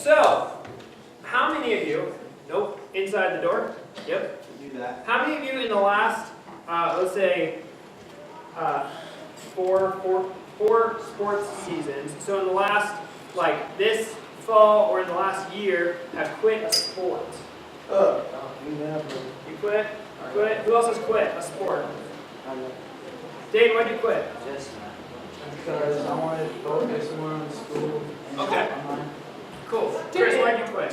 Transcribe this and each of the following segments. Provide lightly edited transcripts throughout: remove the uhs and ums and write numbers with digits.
So, how many of you, nope, inside the door, yep. Do that. How many of you in the last, let's say, four sports seasons, so in the last, like this fall or in the last year, have quit a sport? You quit? Quit? Who else has quit a sport? Dave, why'd you quit? Just because I wanted to focus more on school. Okay. Cool. Chris, why'd you quit?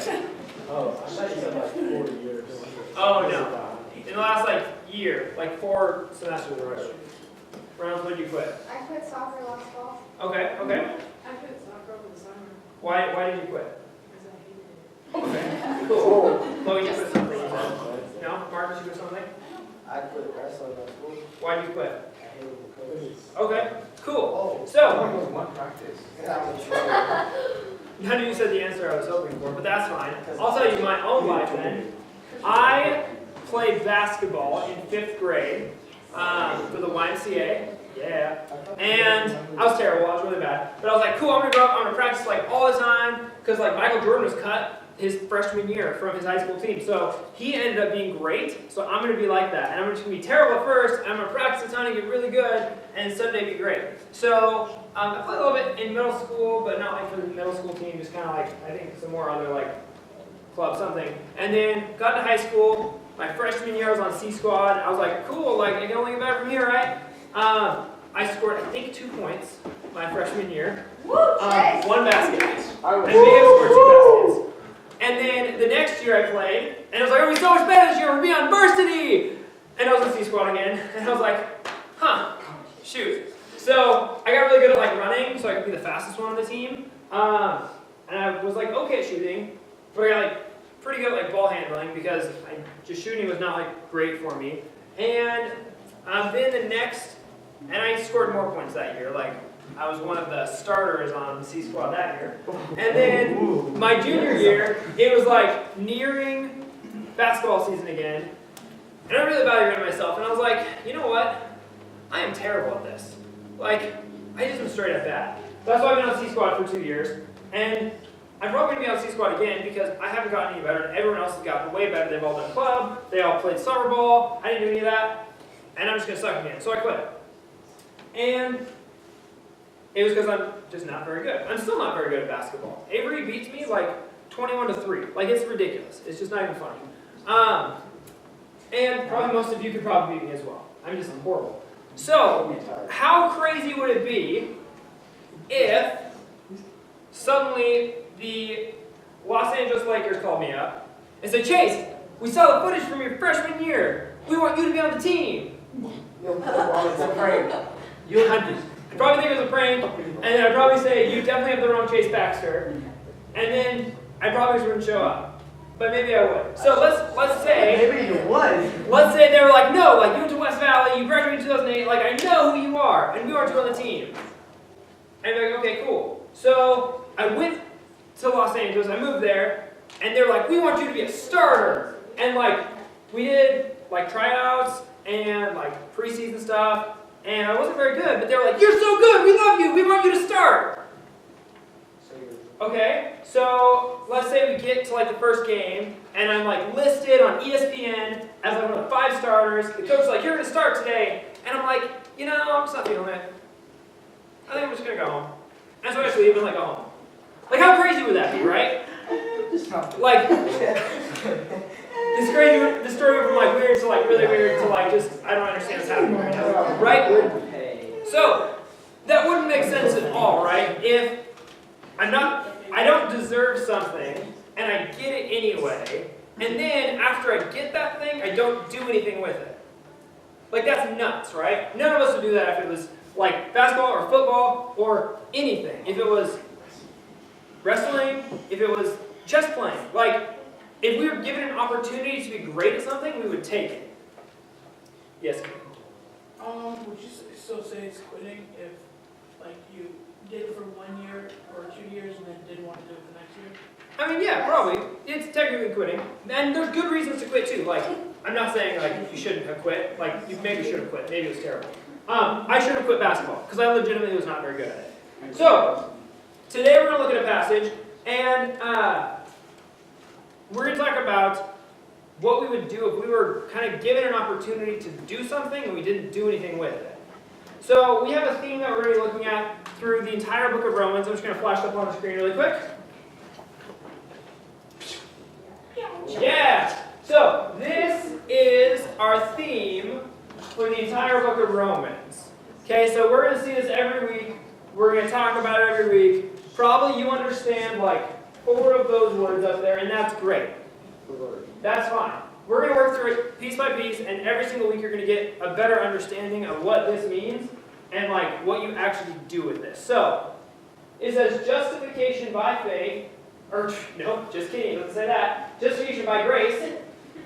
Oh, I thought you said like 40 years. Oh, no. In the last, like, year, like 4 semesters or whatever. Reynolds, why'd you quit? I quit soccer last fall. Okay, okay. I quit soccer over the summer Why did you quit? because I hated it. Okay, cool. Chloe, you quit something, you said? No? Mark, did you quit something? I quit wrestling at school. Why did you quit? I hated the coaches. Okay, cool. Oh, So, was one practice. Yeah, none of you said the answer I was hoping for, but that's fine. I'll tell you my own life then. I played basketball in 5th grade for the YMCA. Yeah. And I was terrible. I was really bad. But I was like, cool, I'm going to go up. I'm going to practice like all the time. Because like Michael Jordan was cut his freshman year from his high school team. So he ended up being great. So I'm going to be like that. And I'm just going to be terrible at first. And I'm going to practice a ton and get really good. And someday be great. So I played a little bit in middle school, but not like for the middle school team. Just kind of like, I think some more other like club, something. And then got to high school. My freshman year I was on C squad. I was like, cool, like it can only get better from here, right? I scored, I think, 2 points my freshman year. Woo! 1 basket. I And maybe I scored 2 baskets. And then the next year I played, and I was like, oh, we're so much better this year, we're beyond varsity! And I was in C squad again, and I was like, huh, shoot. So I got really good at like running, so I could be the fastest one on the team. And I was like okay at shooting, but I got like pretty good at like ball handling because just shooting was not like great for me. And then the next, and I scored more points that year. Like I was one of the starters on the C squad that year. And then my junior year, it was like nearing basketball season again, and I really evaluated myself. And I was like, you know what? I am terrible at this. Like I just am straight up bad. That's why I've been on C squad for 2 years, and I'm probably going to be on C squad again because I haven't gotten any better, and everyone else has gotten way better. They've all done club, they all played summer ball, I didn't do any of that, and I'm just going to suck again. So I quit. And it was because I'm just not very good. I'm still not very good at basketball. Avery beats me like 21-3. Like it's ridiculous. It's just not even funny. And probably most of you could probably beat me as well. I'm just horrible. So, how crazy would it be if suddenly the Los Angeles Lakers called me up and said, Chase, we saw the footage from your freshman year. We want you to be on the team. It's a prank. I'd probably think it was a prank, and then I'd probably say, you definitely have the wrong Chase Baxter. And then I probably just wouldn't show up. But maybe I would. So let's say Maybe you would. let's say they were like, no, like you went to West Valley, you graduated in 2008, like I know who you are, and we want you on the team. And they're like, okay, cool. So I went to Los Angeles, I moved there, and they're like, we want you to be a starter. And like we did like tryouts and like preseason stuff, and I wasn't very good, but they were like, you're so good, we love you, we want you to start. Okay, so let's say we get to like the first game, and I'm like listed on ESPN as like one of the 5 starters. The coach's like, you're going to start today. And I'm like, you know, I'm just not feeling it. I think I'm just going to go home. And so I just leave and like go home. Like how crazy would that be, right? Like, it's crazy, the story went from like weird to like really weird to like just, I don't understand what's happening right now, right? So, that wouldn't make sense at all, right? If I don't deserve something, and I get it anyway, and then after I get that thing, I don't do anything with it. Like that's nuts, right? None of us would do that if it was like basketball or football or anything. If it was wrestling, if it was chess playing. Like, if we were given an opportunity to be great at something, we would take it. Yes? Would you still say it's quitting if, like, you did it for 1 year or 2 years and then didn't want to do it the next year? I mean, yeah, probably. It's technically quitting. And there's good reasons to quit, too. Like, I'm not saying, like, you shouldn't have quit. Like, you maybe should have quit. Maybe it was terrible. I should have quit basketball, because I legitimately was not very good at it. So, today we're going to look at a passage, And we're going to talk about what we would do if we were kind of given an opportunity to do something and we didn't do anything with it. So we have a theme that we're going to be looking at through the entire book of Romans. I'm just going to flash it up on the screen really quick. Yeah! So this is our theme for the entire book of Romans. Okay, so we're going to see this every week. We're going to talk about it every week. Probably you understand like 4 of those words up there, and that's great. That's fine. We're going to work through it piece by piece, and every single week you're going to get a better understanding of what this means and like what you actually do with this. So, it says justification by faith, or no, just kidding, it doesn't say that. Justification by grace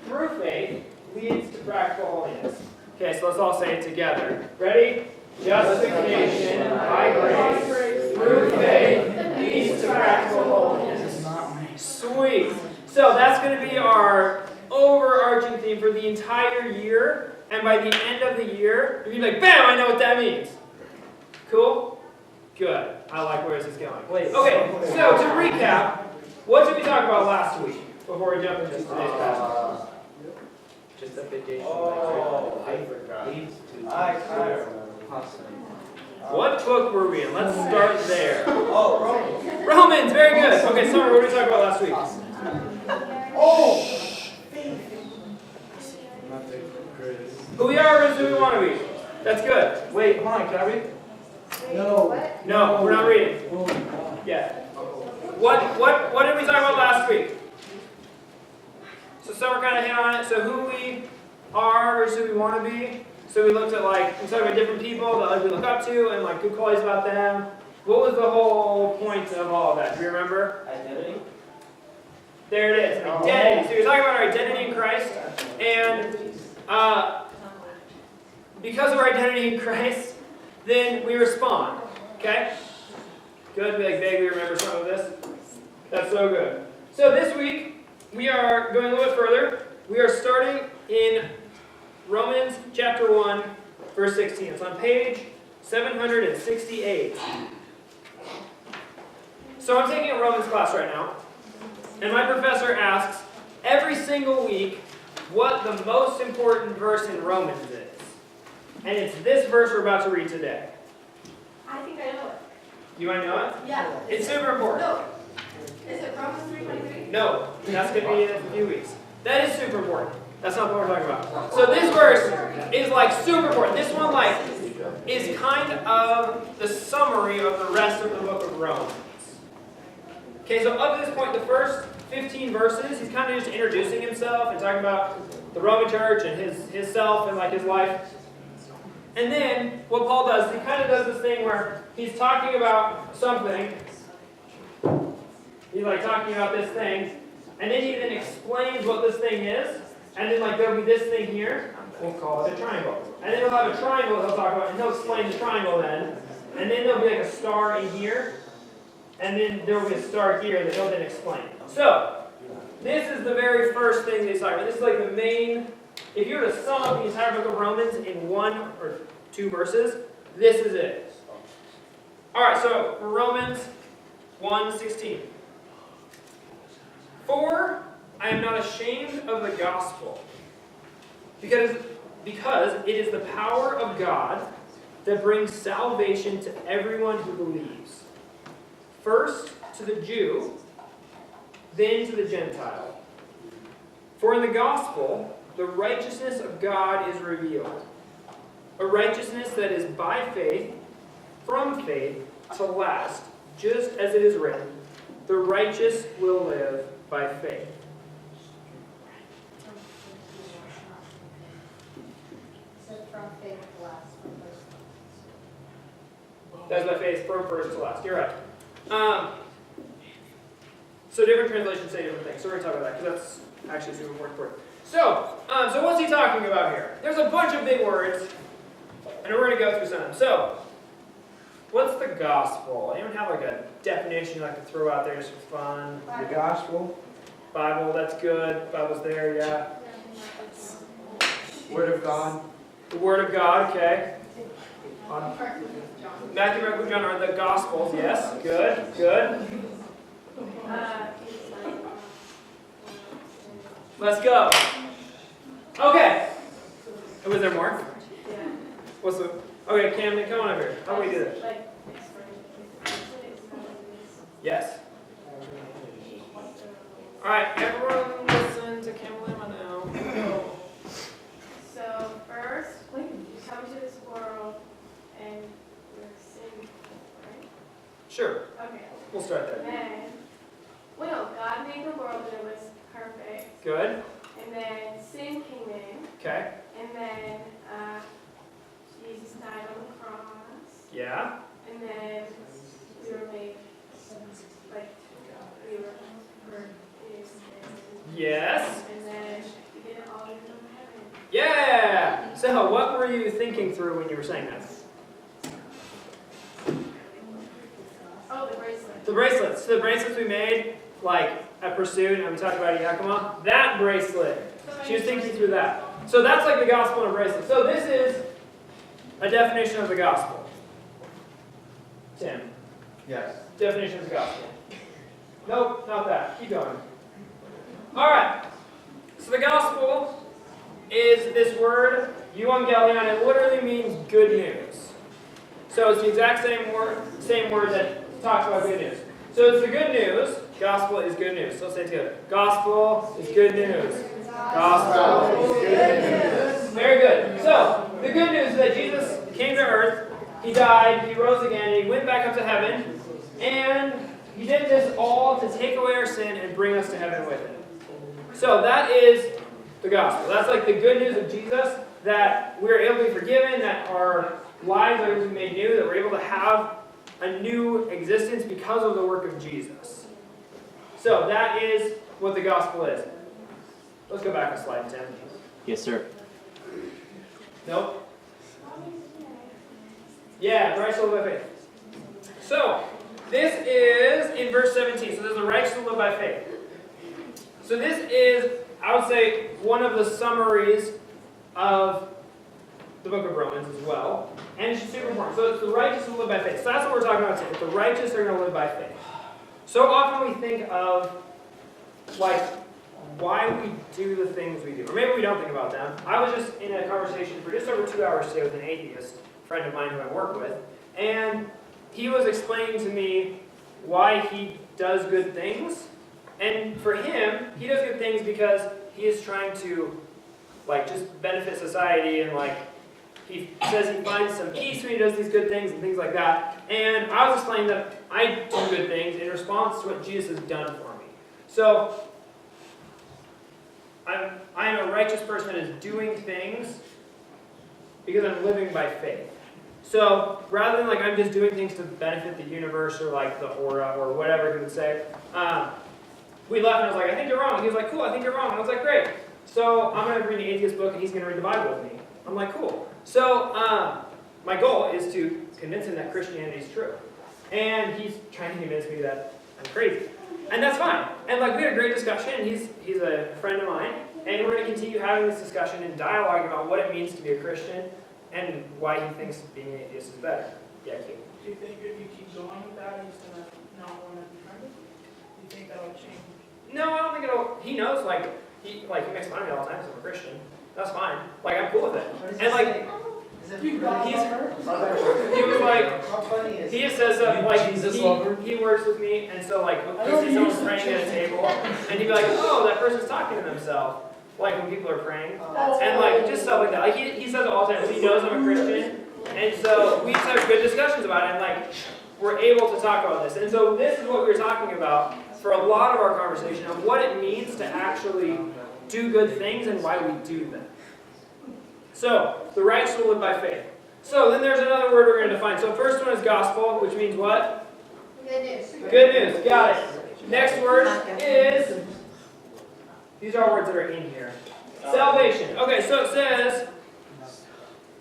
through faith leads to practical holiness. Okay, so let's all say it together. Ready? Justification by grace through faith leads to practical holiness. Sweet. So that's going to be our overarching theme for the entire year. And by the end of the year, you're going to be like, bam, I know what that means. Cool? Good. I like where this is going. Okay, so to recap, what did we talk about last week before we jump into today's passage? Justification. Oh, I forgot. I kind of remember. What book were we in? Let's start there. Oh, Romans. Romans, very good. Okay, Summer, what did we talk about last week? Oh! Who we are versus who we want to be. That's good. Wait, hold on, can I read? No. What? No, we're not reading. Yeah. What did we talk about last week? So Summer kind of hit on it. So who we are versus who we want to be. So we looked at like, we talked about different people that like we look up to and like good qualities about them. What was the whole point of all of that? Do you remember? Identity? There it is, identity. So you're talking about our identity in Christ. And because of our identity in Christ, then we respond. Okay? Good, we like vaguely remember some of this. That's so good. So this week, we are going a little bit further. We are starting in Romans chapter 1, verse 16. It's on page 768. So I'm taking a Romans class right now, and my professor asks every single week what the most important verse in Romans is. And it's this verse we're about to read today. I think I know it. You want to know it? Yeah. It's super important. No. Is it Romans 3:23? No, that's going to be in a few weeks. That is super important. That's not what we're talking about. So this verse is like super important. This one like is kind of the summary of the rest of the book of Romans. Okay, so up to this point, the first 15 verses, he's kind of just introducing himself and talking about the Roman church and his self and like his life. And then what Paul does, he kind of does this thing where he's talking about something. He's like talking about this thing, and then he then explains what this thing is. And then like there'll be this thing here, we'll call it a triangle. And then he'll have a triangle he'll talk about, and he'll explain the triangle then. And then there'll be like a star in here, and then there'll be a star here that he'll then explain. So, this is the very first thing that he's talking about. This is like the main, if you were to sum up the entire book of Romans in 1 or 2 verses, this is it. Alright, so Romans 1:16. For I am not ashamed of the gospel, because it is the power of God that brings salvation to everyone who believes. First to the Jew, then to the Gentile. For in the gospel, the righteousness of God is revealed, a righteousness that is by faith, from faith to last, just as it is written, the righteous will live by faith. From faith to last. That's by faith, from first to last. You're right. So different translations say different things. So we're going to talk about that because that's actually super important. So what's he talking about here? There's a bunch of big words, and we're going to go through some of them. So, what's the gospel? Anyone have like a definition you like to throw out there just for fun? The gospel. Bible, that's good. Bible's there, yeah. Word of God. The Word of God, okay. Matthew, Mark, Luke, John are the Gospels, yes. Good, good. Let's go. Okay. Was there more? What's the? Okay, Cam, come on over here. How do we do this? Yes. All right, everyone, listen to Cam Lima now. So first, you come to this world and you're sin, right? Sure. Okay. We'll start there. Then, well, God made the world and it was perfect. Good. And then sin came in. Okay. And then Jesus died on the cross. Yeah. And then we were made like we were forgiven. Yes. And then we did it all in heaven. Yeah. So, what were you thinking through when you were saying that? Oh, the bracelet. The bracelets. So the bracelets we made, like at Pursuit, and we talked about Yakima. That bracelet. She was thinking through that. So that's like the gospel in a bracelet. So this is a definition of the gospel. Tim. Yes. Definition of the gospel. Nope, not that. Keep going. All right. So the gospel is this word, euangelion. It literally means good news. So it's the exact same word that talks about good news. So it's the good news. Gospel is good news. So let's say it together. Gospel is good news. Gospel is good news. Very good. So the good news is that Jesus came to earth. He died. He rose again. He went back up to heaven. And he did this all to take away our sin and bring us to heaven with him. So that is the gospel. That's like the good news of Jesus, that we're able to be forgiven, that our lives are able to be made new, that we're able to have a new existence because of the work of Jesus. So that is what the gospel is. Let's go back a slide, Tim. Yes, sir. Nope. Yeah, righteous will live by faith. So, this is in verse 17. So there's the righteous will live by faith. So this is, I would say, one of the summaries of the book of Romans as well. And it's super important. So it's the righteous will live by faith. So that's what we're talking about today. The righteous are going to live by faith. So often we think of, like, why we do the things we do. Or maybe we don't think about them. I was just in a conversation for just over 2 hours today with an atheist friend of mine who I work with. And he was explaining to me why he does good things. And for him, he does good things because he is trying to, like, just benefit society, and, like, he says he finds some peace when he does these good things and things like that. And I was explaining that I do good things in response to what Jesus has done for me. So I'm a righteous person that is doing things because I'm living by faith. So rather than like I'm just doing things to benefit the universe or like the aura or whatever he would say, we left and I was like, I think you're wrong. He was like, cool, I think you're wrong. And I was like, great. So I'm going to read an atheist book and he's going to read the Bible with me. I'm like, cool. So my goal is to convince him that Christianity is true. And he's trying to convince me that I'm crazy. And that's fine. And like we had a great discussion. He's a friend of mine. And we're going to continue having this discussion and dialogue about what it means to be a Christian and why he thinks being an atheist is better. Yeah, Kate. Do you think if you keep going with that, he's going to not want to be friendly? Do you think that'll change? No, I don't think it'll. He knows, like he makes fun of me all the time because I'm a Christian. That's fine. Like, I'm cool with it. And like, he was like, he just says that, like, he works with me, and so like, he sees someone praying at a table, and he'd be like, oh, that person's talking to themselves. Like when people are praying, and like just stuff like that. Like he says it all the time. He knows I'm a Christian, and so we just have good discussions about it. And like we're able to talk about this. And so this is what we were talking about for a lot of our conversation of what it means to actually do good things and why we do them. So the righteous will live by faith. So then there's another word we're going to define. So first one is gospel, which means what? Good news. Good news. Got it. Next word is. These are words that are in here. Salvation. Okay, so it says,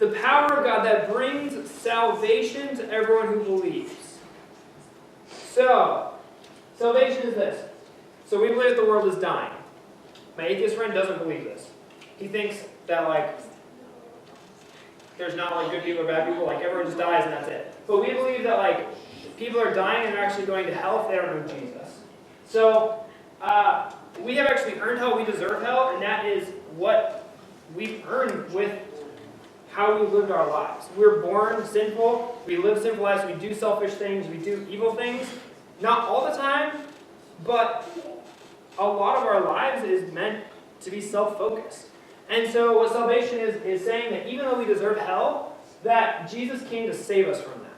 the power of God that brings salvation to everyone who believes. So, salvation is this. So we believe that the world is dying. My atheist friend doesn't believe this. He thinks that, like, there's not, like, good people or bad people. Like, everyone just dies and that's it. But we believe that, like, people are dying and they're actually going to hell if they don't know Jesus. So, we have actually earned hell, we deserve hell, and that is what we've earned with how we lived our lives. We were born sinful, we live sinful lives, we do selfish things, we do evil things. Not all the time, but a lot of our lives is meant to be self-focused. And so what salvation is saying that even though we deserve hell, that Jesus came to save us from that.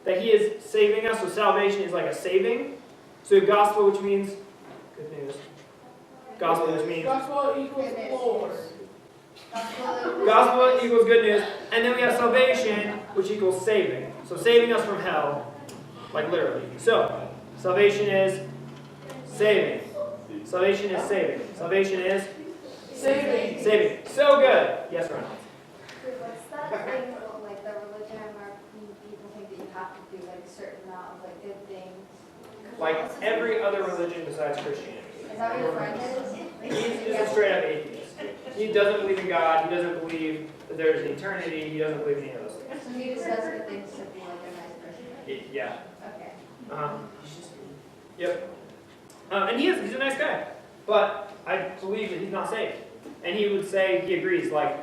That he is saving us, so salvation is like a saving. So we have gospel, which means good news. Gospel, which means Gospel equals Lord. gospel equals good news. And then we have salvation, which equals saving. So saving us from hell, like literally. So salvation is saving. Salvation is saving. Salvation is Saving. saving. So good. Yes, Ron. What's that thing about, like, the religion where people think that you have to do, like, a certain amount of, like, good things? Like every other religion besides Christianity. Is that what your friend is? He's just a straight up atheist. He doesn't believe in God. He doesn't believe that there's an eternity. He doesn't believe in any of those things. So he just does good things to be, like, a nice person? Yeah. Okay. Yep. And he's a nice guy. But I believe that he's not saved. And he would say, he agrees, like,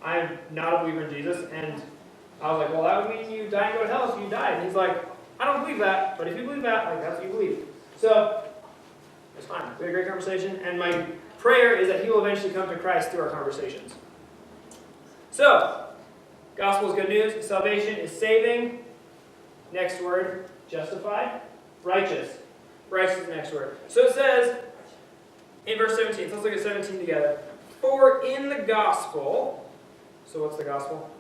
I'm not a believer in Jesus. And I was like, well, that would mean you die and go to hell, so you died. And he's like, I don't believe that, but if you believe that, like, that's what you believe. So, it's fine. We had a great conversation. And my prayer is that he will eventually come to Christ through our conversations. So, gospel is good news. Salvation is saving. Next word, justified. Righteous. Righteous is the next word. So it says, in verse 17, so let's look at 17 together. For in the gospel, so what's the gospel?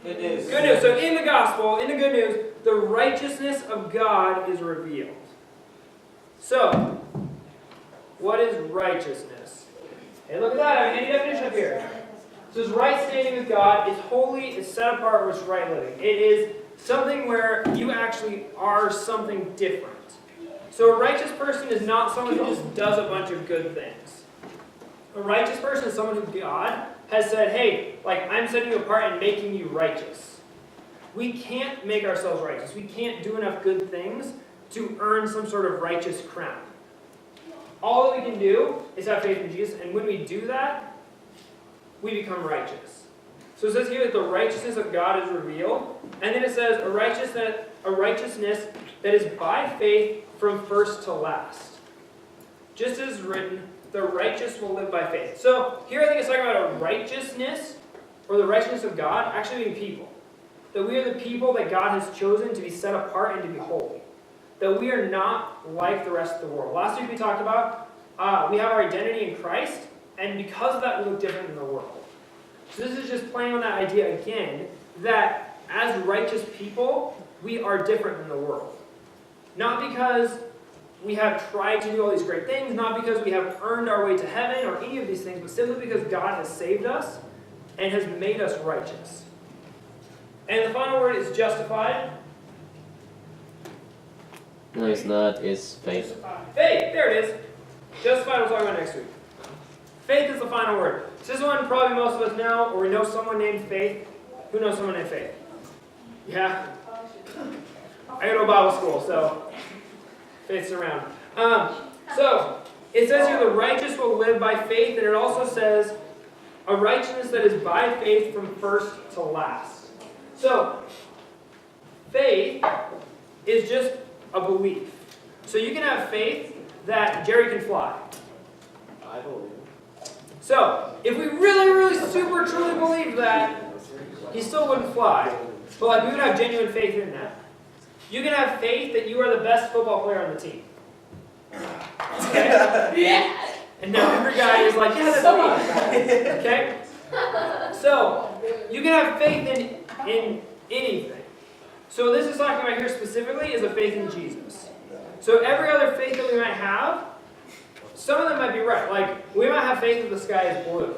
Good news. Good news. So in the gospel, in the good news, the righteousness of God is revealed. So, what is righteousness? Hey, look at that. I have any definition up here. So it's right standing with God. It's holy. It's set apart. It's right living. It is something where you actually are something different. So a righteous person is not someone who just does a bunch of good things. A righteous person is someone who God has said, hey, like, I'm setting you apart and making you righteous. We can't make ourselves righteous. We can't do enough good things to earn some sort of righteous crown. All that we can do is have faith in Jesus, and when we do that, we become righteous. So it says here that the righteousness of God is revealed, and then it says a righteousness that is by faith from first to last. Just as written, the righteous will live by faith. So here I think it's talking about a righteousness, or the righteousness of God, actually being people. That we are the people that God has chosen to be set apart and to be holy. That we are not like the rest of the world. Last week we talked about, we have our identity in Christ, and because of that we look different than the world. So this is just playing on that idea again, that as righteous people, we are different than the world. Not because we have tried to do all these great things, not because we have earned our way to heaven or any of these things, but simply because God has saved us and has made us righteous. And the final word is justified. No, it's not. It's faith. Faith, there it is. Justified we'll talk about next week. Faith is the final word. This is one probably most of us know, or we know someone named Faith. Who knows someone named Faith? Yeah? I go to Bible school, so Faith's around. So, it says here the righteous will live by faith, and it also says a righteousness that is by faith from first to last. So, faith is just a belief. So you can have faith that Jerry can fly. I believe. So, if we really, really super truly believe that, he still wouldn't fly. But like, we would have genuine faith in that. You can have faith that you are the best football player on the team. Okay? Yeah. And now every guy is like, yeah, that's me. Okay? So, you can have faith in anything. So this is talking about here specifically is a faith in Jesus. So every other faith that we might have, some of them might be right. Like, we might have faith that the sky is blue.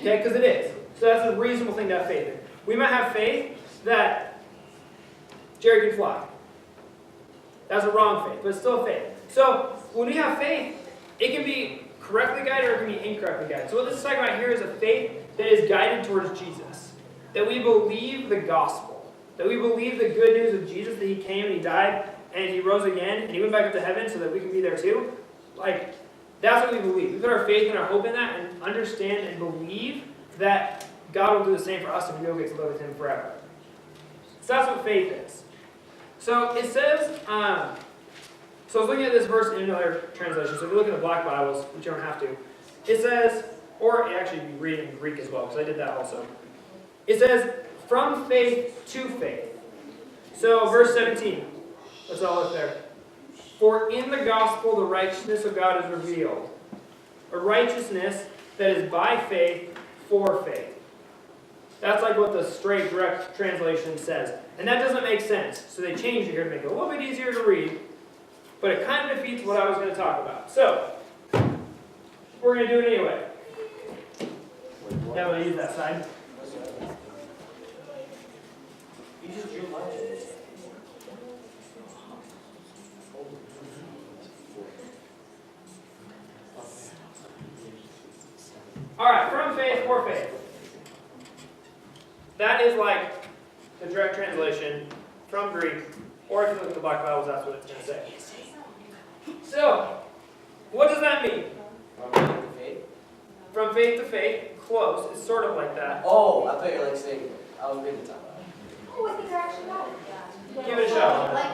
Okay, because it is. So that's a reasonable thing to have faith in. We might have faith that Jerry can fly. That's a wrong faith, but it's still a faith. So when we have faith, it can be correctly guided or it can be incorrectly guided. So what this is talking about here is a faith that is guided towards Jesus. That we believe the gospel. That we believe the good news of Jesus, that he came and he died and he rose again, and he went back up to heaven so that we can be there too. Like, that's what we believe. We put our faith and our hope in that and understand and believe that God will do the same for us and we'll get to live with him forever. So that's what faith is. So it says, so I was looking at this verse in another translation. So if you look in the Black Bibles, which you don't have to, it says, or actually you read it in Greek as well, because I did that also. It says, from faith to faith. So verse 17, let's all look there. For in the gospel the righteousness of God is revealed, a righteousness that is by faith for faith. That's like what the straight, direct translation says. And that doesn't make sense. So they changed it here to make it a little bit easier to read. But it kind of defeats what I was going to talk about. So, we're going to do it anyway. Yeah, we'll use that side. You just drew mine. Alright, from faith for faith. That is like the direct translation from Greek, or if you look at the Black Bibles, that's what it's going to say. So, what does that mean? From faith to faith? From faith to faith, close. It's sort of like that. Oh, I thought you were like saying, I was reading the time. Oh, I think I actually got it. Give it a shot. Like,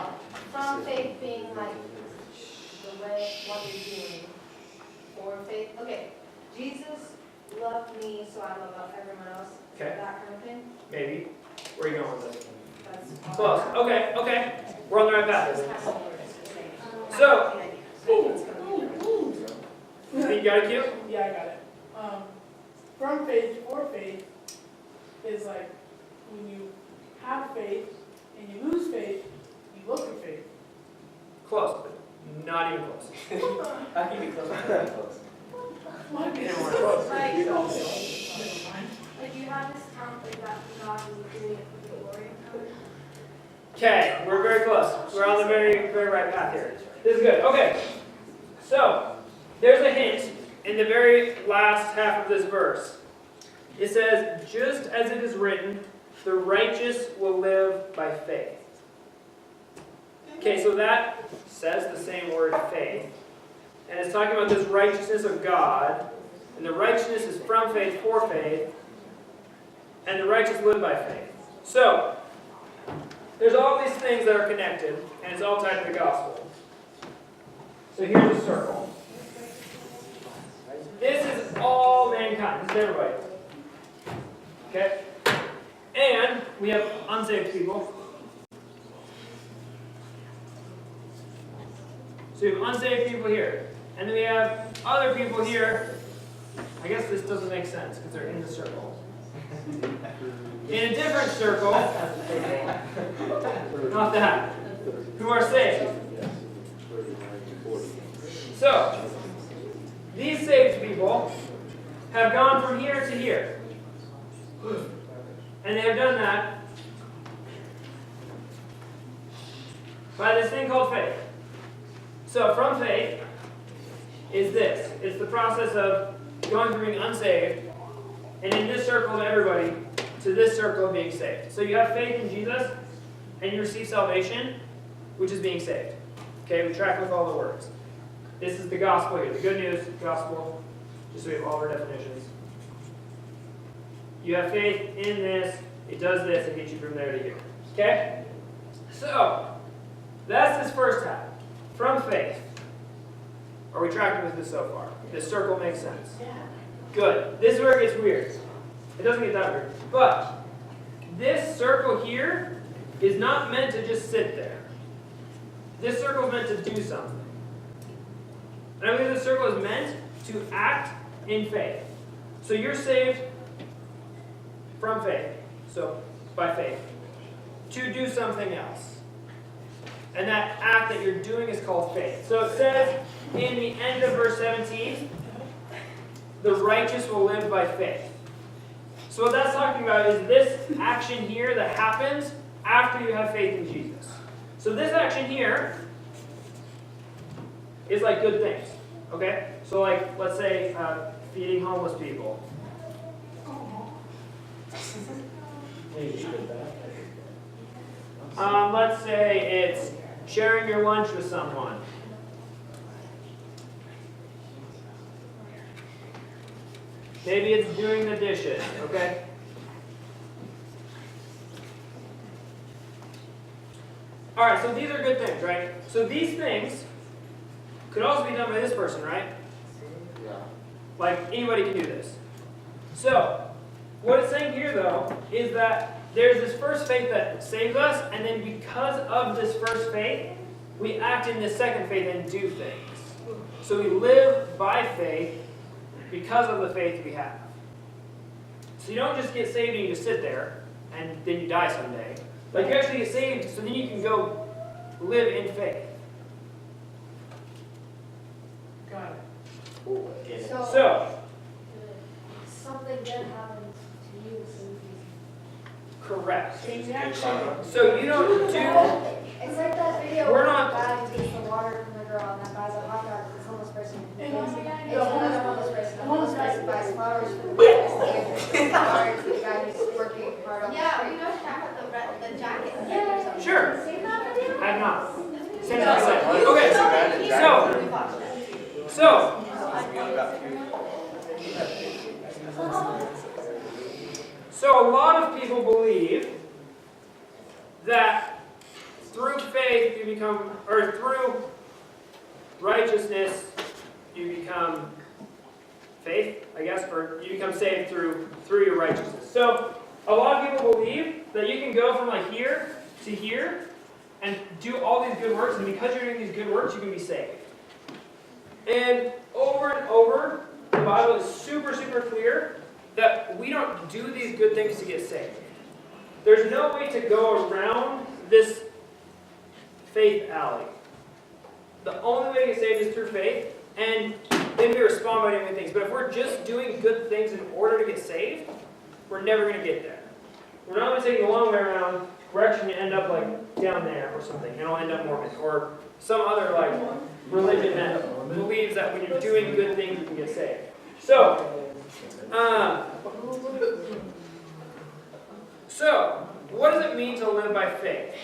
from faith being like the way, what you're doing. For faith. Okay, Jesus loved me, so I love everyone else. Okay. That kind of thing. Maybe. Where are you going with this? That's Close. Okay, okay. We're on the right path. That's kind of what we're saying. So, Ooh. you got it, Q? Yeah, I got it. From faith for faith is like when you have faith and you lose faith, you look at faith. Close, but not even close. How can you be close to that close? What? Yeah, we're close. Like you have this conflict that God is doing it for the glory of God. Okay, we're very close. We're on the very, very right path here. This is good. Okay, so there's a hint in the very last half of this verse. It says, just as it is written, the righteous will live by faith. Okay, so that says the same word, faith. And it's talking about this righteousness of God. And the righteousness is from faith for faith. And the righteous live by faith. So, there's all these things that are connected, and it's all tied to the gospel. So here's a circle. This is all mankind. This is everybody. Okay? And we have unsaved people. So we have unsaved people here. And then we have other people here. I guess this doesn't make sense because they're in the circle. In a different circle, not that, who are saved. So, these saved people have gone from here to here. And they have done that by this thing called faith. So, from faith is this. It's the process of going from being unsaved, and in this circle of everybody, to this circle of being saved. So you have faith in Jesus, and you receive salvation, which is being saved. Okay, we track with all the words. This is the gospel here, the good news, gospel, just so we have all our definitions. You have faith in this, it does this, it gets you from there to here. Okay? So, that's this first half. From faith. Are we tracking with this so far? This circle makes sense. Good. This is where it gets weird. It doesn't get that weird. But this circle here is not meant to just sit there. This circle is meant to do something. And I believe this circle is meant to act in faith. So you're saved from faith. So by faith. To do something else. And that act that you're doing is called faith. So it says in the end of verse 17, the righteous will live by faith. So what that's talking about is this action here that happens after you have faith in Jesus. So this action here is like good things. Okay? So like, let's say, feeding homeless people. Let's say it's sharing your lunch with someone. Maybe it's doing the dishes, okay? All right, so these are good things, right? So these things could also be done by this person, right? Yeah. Like, anybody can do this. So, what it's saying here, though, is that there's this first faith that saves us, and then because of this first faith, we act in this second faith and do things. So we live by faith because of the faith we have. So you don't just get saved and you just sit there, and then you die someday. Like, you actually get saved so then you can go live in faith. Got it. So, something good happened to you, so you correct. Change action. So you don't do... It's like that video We're where not- the guy takes the water from the girl and that buys a hot dog to this homeless person. And It's the not homeless- a homeless person. the The homeless homeless person buys flowers for the flowers to the guy who's working hard on the Yeah, street. we know talking about the jacket. Yeah. Sure. Seen that video? I have not. Same as I said. Okay, so, so a lot of people believe that through faith you become, or through righteousness you become faith, I guess, or you become saved through your righteousness. So a lot of people believe that you can go from like here to here and do all these good works, and because you're doing these good works, you can be saved. And over, the Bible is super, super clear that we don't do these good things to get saved. There's no way to go around this faith alley. The only way to get saved is through faith, and then we respond by doing things. But if we're just doing good things in order to get saved, we're never going to get there. We're not going to take the long way around. We're actually going to end up like down there or something, and it'll end up Mormon or some other like religion that believes that when you're doing good things, you can get saved. So, what does it mean to live by faith?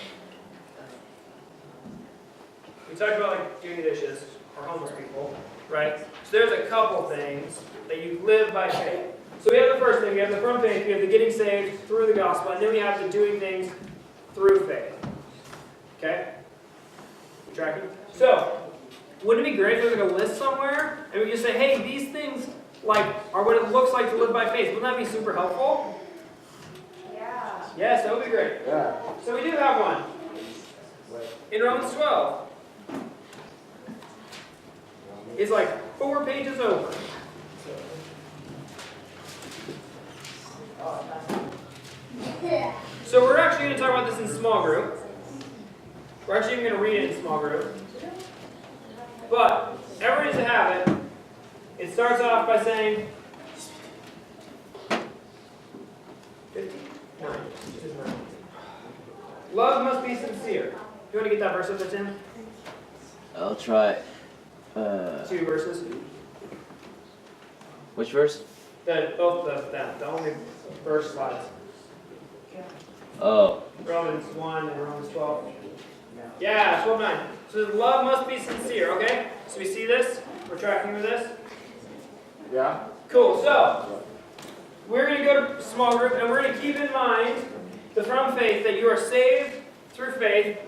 We talked about like doing the dishes or homeless people, right? So there's a couple things that you live by faith. So we have the first thing, we have the from faith, we have the getting saved through the gospel, and then we have the doing things through faith. Okay? You tracking? So, wouldn't it be great if there was like a list somewhere, and we could just say, hey, these things like are what it looks like to live by faith. Wouldn't that be super helpful? Yeah. Yes, that would be great. Yeah. So we do have one. In Romans 12. It's like 4 pages over. So we're actually going to talk about this in small group. We're actually even going to read it in small group. But everybody to have it, it starts off by saying 59. Love must be sincere. You want to get that verse up there, Tim? I'll try. 2 verses. Which verse? Both the only verse slides. Oh, Romans 1 and Romans 12. Yeah, 12:9. So love must be sincere, okay? So we see this? We're tracking with this? Yeah. Cool, so we're going to go to small group and we're going to keep in mind the from faith that you are saved through faith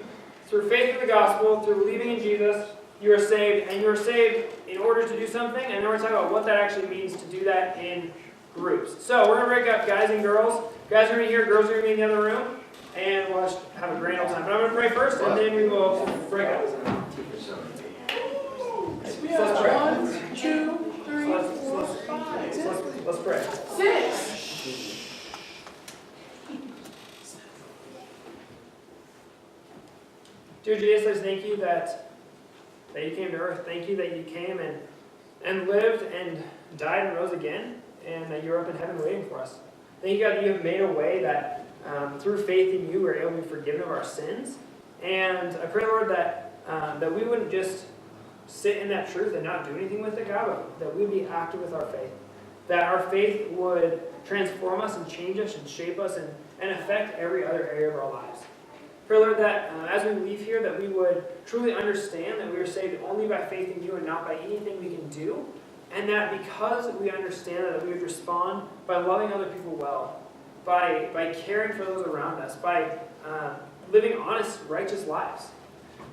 in the gospel, through believing in Jesus. You are saved, and you are saved in order to do something, and then we're going to talk about what that actually means to do that in groups. So we're going to break up guys and girls. Guys are going to be here, girls are going to be in the other room, and we'll just have a grand old time. But I'm going to pray first, and then we will break up. We So let's have pray. 1, 2, 3, So 4, 5, let's pray. 6. Dear Jesus, I just thank you that you came to earth. Thank you that you came and lived and died and rose again, and that you're up in heaven waiting for us. Thank you, God, that you have made a way that through faith in you we're able to be forgiven of our sins. And I pray, Lord, that we wouldn't just sit in that truth and not do anything with it, God, but that we would be active with our faith. That our faith would transform us and change us and shape us and affect every other area of our lives. Pray, Lord, that as we leave here, that we would truly understand that we are saved only by faith in you and not by anything we can do. And that because we understand that we would respond by loving other people well, by caring for those around us, by living honest, righteous lives.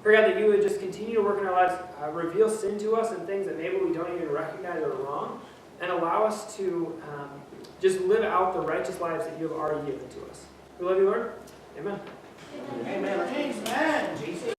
Pray, God, that you would just continue to work in our lives, reveal sin to us and things that maybe we don't even recognize are wrong, and allow us to just live out the righteous lives that you have already given to us. We love you, Lord. Amen. Amen. Amen.